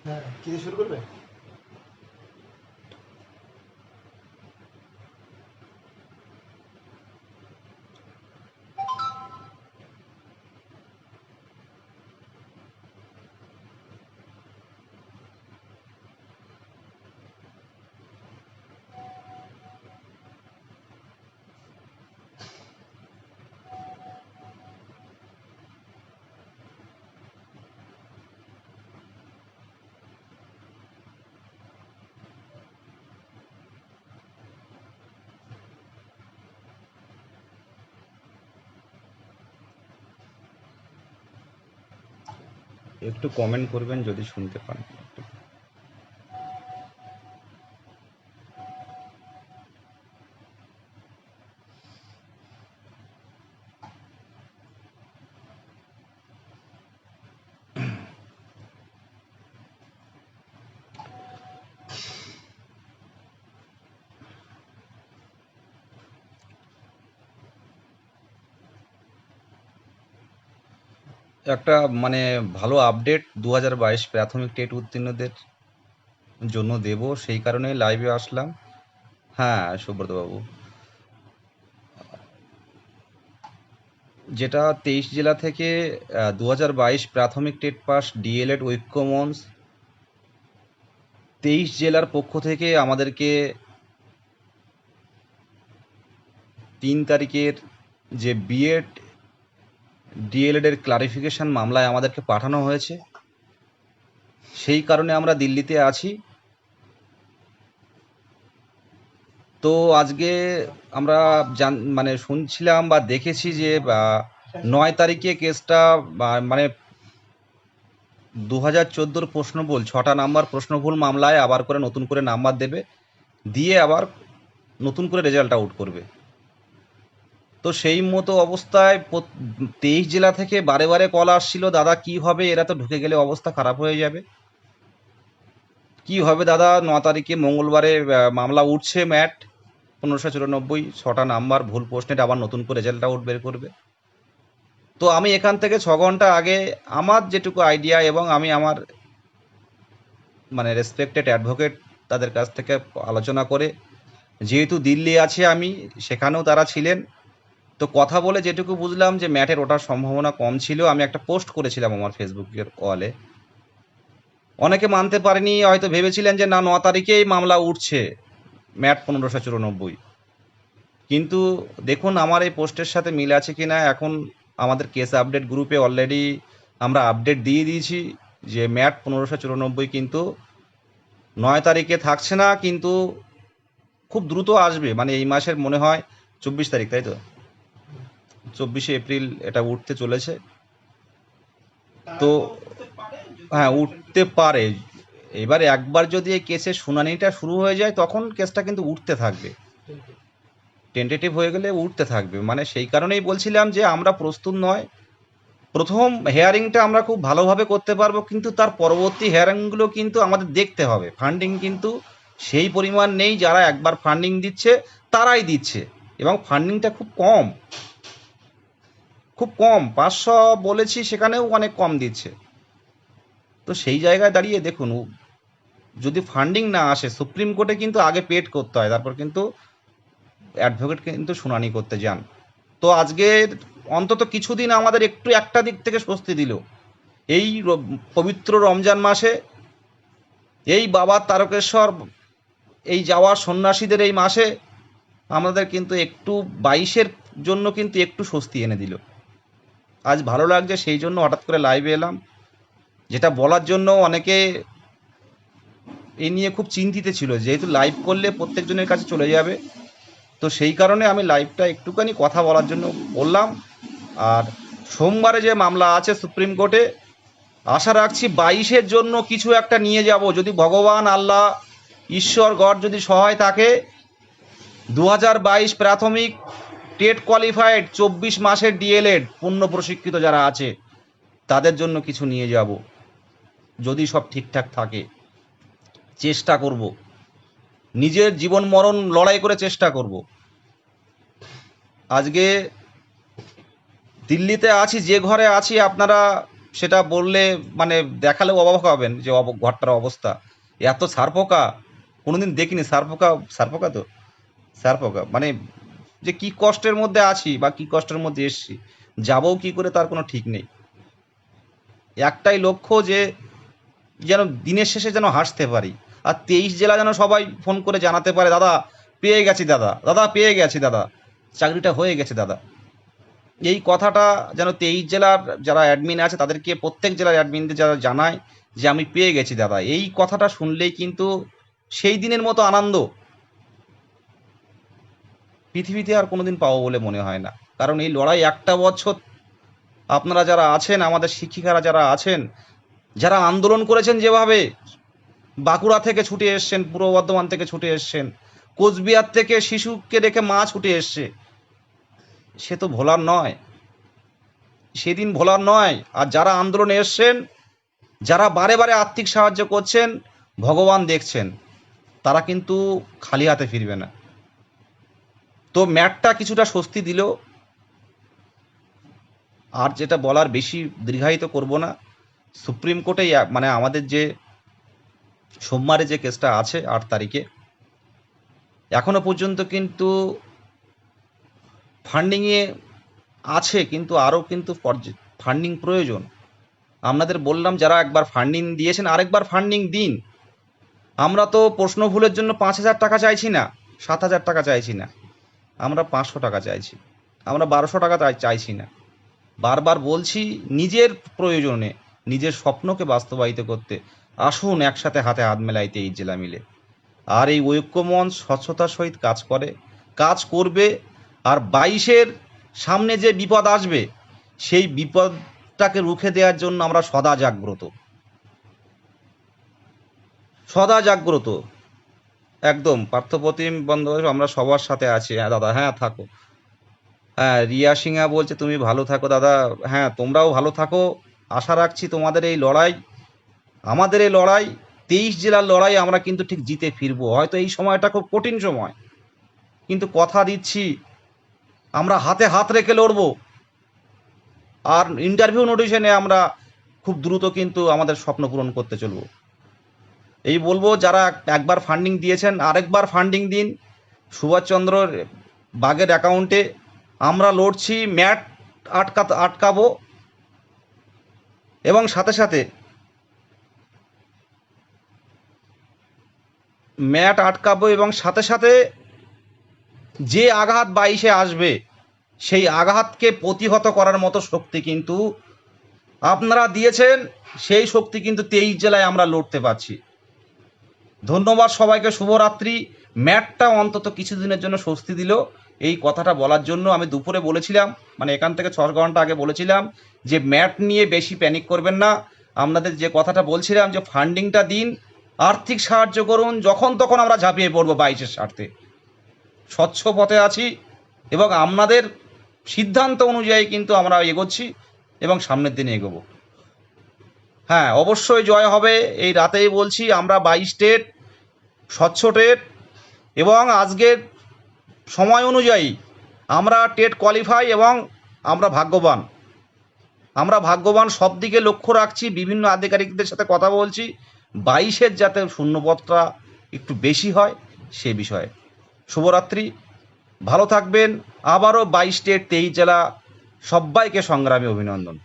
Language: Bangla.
হ্যাঁ, কি দিয়ে শুরু করবে? একটু কমেন্ট করবেন যদি শুনতে পান। একটা মানে ভালো আপডেট 2022 প্রাথমিক টেট উত্তীর্ণদের জন্য দেব, সেই কারণে লাইভে আসলাম। হ্যাঁ সুব্রত বাবু, যেটা 23 জেলা থেকে 2022 প্রাথমিক টেট পাস ডিএলএড ঐক্য মঞ্চ 23 জেলার পক্ষ থেকে আমাদেরকে 3 তারিখের যে বিএড ডিএলএড এর ক্লারিফিকেশন মামলায় আমাদেরকে পাঠানো হয়েছে, সেই কারণে আমরা দিল্লিতে আছি। তো আজকে আমরা মানে শুনছিলাম বা দেখেছি যে 9 তারিখে কেসটা মানে 2014 প্রশ্নভুল 6টা নাম্বার প্রশ্নভুল মামলায় আবার করে নতুন করে নাম্বার দেবে, দিয়ে আবার নতুন করে রেজাল্ট আউট করবে। তো সেই মতো অবস্থায় 23 জেলা থেকে বারে বারে কল আসছিল, দাদা কি হবে, এরা তো ঢুকে গেলে অবস্থা খারাপ হয়ে যাবে, কি হবে দাদা। 9 তারিখে মঙ্গলবারে মামলা উঠছে ম্যাট 1594, 6টা নাম্বার ভুল প্রশ্নের আবার নতুন করে রেজাল্ট আউট বের করবে। তো আমি এখান থেকে 6 ঘন্টা আগে আমার যেটুকু আইডিয়া এবং আমি আমার মানে রেসপেক্টেড অ্যাডভোকেট তাদের কাছ থেকে আলোচনা করে, যেহেতু দিল্লি আছে আমি, সেখানেও তারা ছিলেন, তো কথা বলে যেটুকু বুঝলাম যে ম্যাটের ওঠার সম্ভাবনা কম ছিল। আমি একটা পোস্ট করেছিলাম আমার ফেসবুকের ওয়ালে, অনেকে মানতে পারেনি, হয়তো ভেবেছিলেন যে না 9 তারিখেই মামলা উঠছে ম্যাট 1594, কিন্তু দেখুন আমার এই পোস্টের সাথে মিল আছে কিনা। এখন আমাদের কেস আপডেট গ্রুপে অলরেডি আমরা আপডেট দিয়ে দিয়েছি যে ম্যাট 1594 কিন্তু 9 তারিখে থাকছে না, কিন্তু খুব দ্রুত আসবে, মানে এই মাসের মনে হয় 24 তারিখ, তাই তো 24শে এপ্রিল এটা উঠতে চলেছে। তো হ্যাঁ উঠতে পারে। এবারে একবার যদি এই কেসের শুনানিটা শুরু হয়ে যায় তখন কেসটা কিন্তু উঠতে থাকবে, টেন্টেটিভ হয়ে গেলে উঠতে থাকবে। মানে সেই কারণেই বলছিলাম যে আমরা প্রস্তুত নয়। প্রথম হেয়ারিংটা আমরা খুব ভালোভাবে করতে পারবো, কিন্তু তার পরবর্তী হেয়ারিংগুলো কিন্তু আমাদের দেখতে হবে। ফান্ডিং কিন্তু সেই পরিমাণ নেই, যারা একবার ফান্ডিং দিচ্ছে তারাই দিচ্ছে, এবং ফান্ডিংটা খুব কম, খুব কম। 500 বলেছি, সেখানেও অনেক কম দিচ্ছে। তো সেই জায়গায় দাঁড়িয়ে দেখুন, যদি ফান্ডিং না আসে, সুপ্রিম কোর্টে কিন্তু আগে পেড করতে হয়, তারপর কিন্তু অ্যাডভোকেট কিন্তু শুনানি করতে যান। তো আজকে অন্তত কিছুদিন আমাদের একটু একটা দিক থেকে স্বস্তি দিল। এই পবিত্র রমজান মাসে, এই বাবা তারকেশ্বর, এই যাওয়ার সন্ন্যাসীদের এই মাসে আমাদের কিন্তু একটু 22-এর জন্য কিন্তু একটু স্বস্তি এনে দিল। আজ ভালো লাগছে, সেই জন্য হঠাৎ করে লাইভে এলাম, যেটা বলার জন্য অনেকে এই নিয়ে খুব চিন্তিত ছিল, যেহেতু লাইভ করলে প্রত্যেকজনের কাছে চলে যাবে। তো সেই কারণে আমি লাইভটা একটুখানি কথা বলার জন্য বললাম। আর সোমবারে যে মামলা আছে সুপ্রিম কোর্টে, আশা রাখছি 22-এর জন্য কিছু একটা নিয়ে যাব, যদি ভগবান আল্লাহ ঈশ্বর গড যদি সহায় থাকে। 2022 প্রাথমিক টেট কোয়ালিফাইড 24 মাসের ডিএলএড পূর্ণ প্রশিক্ষিত যারা আছে তাদের জন্য কিছু নিয়ে যাব, যদি সব ঠিকঠাক থাকে। চেষ্টা করব, নিজের জীবন মরণ লড়াই করে চেষ্টা করব। আজকে দিল্লিতে আছি, যে ঘরে আছি আপনারা সেটা বললে মানে দেখালেও অবাক হবেন যে ঘরটার অবস্থা। এত সারপোকা কোনোদিন দেখিনি। সারপোকা, সারপোকা তো সারপোকা মানে যে কি কষ্টের মধ্যে আছি বা কি কষ্টের মধ্যে এসছি, যাবও কি করে তার কোনো ঠিক নেই। একটাই লক্ষ্য যে যেন দিনের শেষে যেন হাসতে পারি। আর 23 জেলা যেন সবাই ফোন করে জানাতে পারে, দাদা পেয়ে গেছি, দাদা দাদা পেয়ে গেছি, দাদা চাকরিটা হয়ে গেছে দাদা। এই কথাটা যেন 23 জেলার যারা অ্যাডমিন আছে তাদেরকে, প্রত্যেক জেলার অ্যাডমিনদের যারা জানায় যে আমি পেয়ে গেছি দাদা, এই কথাটা শুনলেই কিন্তু সেই দিনের মতো আনন্দ পৃথিবীতে আর কোনোদিন পাবো বলে মনে হয় না। কারণ এই লড়াই একটা বছর আপনারা যারা আছেন, আমাদের শিক্ষিকারা যারা আছেন, যারা আন্দোলন করেছেন, যেভাবে বাঁকুড়া থেকে ছুটে এসছেন, পূর্ব বর্ধমান থেকে ছুটে এসছেন, কোচবিহার থেকে শিশুকে রেখে মা ছুটে এসছে, সে তো ভোলার নয়, সেদিন ভোলার নয়। আর যারা আন্দোলনে এসছেন, যারা বারে বারে আর্থিক সাহায্য করছেন, ভগবান দেখছেন, তারা কিন্তু খালি হাতে ফিরবে না। তো ম্যাটটা কিছুটা স্বস্তি দিল। আর যেটা বলার, বেশি দীর্ঘায়িত করব না। সুপ্রিম কোর্টে মানে আমাদের যে সোমবারে যে কেসটা আছে 8 তারিখে, এখনো পর্যন্ত কিন্তু ফান্ডিংয়ে আছে, কিন্তু আরও কিন্তু ফান্ডিং প্রয়োজন। আপনাদের বললাম, যারা একবার ফান্ডিং দিয়েছেন আরেকবার ফান্ডিং দিন। আমরা তো প্রশ্ন ভুলের জন্য 5,000 টাকা চাইছি না, 7,000 টাকা চাইছি না, আমরা 500 টাকা চাইছি, আমরা 1200 টাকা চাইছি না। বারবার বলছি, নিজের প্রয়োজনে, নিজের স্বপ্নকে বাস্তবায়িত করতে আসুন একসাথে হাতে হাত মেলাইতে এই জেলা মিলে। আর এই ঐক্যমঞ্চ স্বচ্ছতার সহিত কাজ করবে। আর 22-এর সামনে যে বিপদ আসবে, সেই বিপদটাকে রুখে দেওয়ার জন্য আমরা সদা জাগ্রত। একদম পার্থপ্রতিম বন্দ্যোপাধ্যায়, আমরা সবার সাথে আছি। হ্যাঁ দাদা, হ্যাঁ থাকো। হ্যাঁ, রিয়া সিংহা বলছে তুমি ভালো থাকো দাদা। হ্যাঁ, তোমরাও ভালো থাকো। আশা রাখছি তোমাদের এই লড়াই, আমাদের এই লড়াই, 23 জেলার লড়াই আমরা কিন্তু ঠিক জিতে ফিরবো। হয়তো এই সময়টা খুব কঠিন সময়, কিন্তু কথা দিচ্ছি আমরা হাতে হাত রেখে লড়বো। আর ইন্টারভিউ নোটিশনে আমরা খুব দ্রুত কিন্তু আমাদের স্বপ্ন পূরণ করতে চলবো। এই বলবো, যারা একবার ফান্ডিং দিয়েছেন আরেকবার ফান্ডিং দিন। সুভাষচন্দ্র বাগের অ্যাকাউন্টে আমরা লড়ছি, ম্যাট আটকাবো, এবং সাথে সাথে যে আঘাত 22-এ আসবে, সেই আঘাতকে প্রতিহত করার মতো শক্তি কিন্তু আপনারা দিয়েছেন। সেই শক্তি কিন্তু 23 জেলায় আমরা লড়তে পারছি। ধন্যবাদ সবাইকে, শুভরাত্রি। ম্যাটটা অন্তত কিছুদিনের জন্য স্বস্তি দিল। এই কথাটা বলার জন্য আমি দুপুরে বলেছিলাম, মানে এখান থেকে 6 ঘন্টা আগে বলেছিলাম যে ম্যাট নিয়ে বেশি প্যানিক করবেন না। আপনাদের যে কথাটা বলছিলাম যে ফান্ডিংটা দিন, আর্থিক সাহায্য করুন, যখন তখন আমরা ঝাঁপিয়ে পড়বো 22-এর স্বার্থে। স্বচ্ছ পথে আছি এবং আপনাদের সিদ্ধান্ত অনুযায়ী কিন্তু আমরা এগোচ্ছি এবং সামনের দিনে এগোবো। হ্যাঁ, অবশ্যই জয় হবে। এই রাতেই বলছি, আমরা 22 টেট, স্বচ্ছ টেট, এবং আজকের সময় অনুযায়ী আমরা টেট কোয়ালিফাই, এবং আমরা ভাগ্যবান সব দিকে লক্ষ্য রাখছি, বিভিন্ন আধিকারিকদের সাথে কথা বলছি, 22-এর যাতে শূন্যপদটা একটু বেশি হয় সে বিষয়ে। শুভরাত্রি, ভালো থাকবেন। আবারও 22 টেট 23 জেলা সবাইকে সংগ্রামী অভিনন্দন।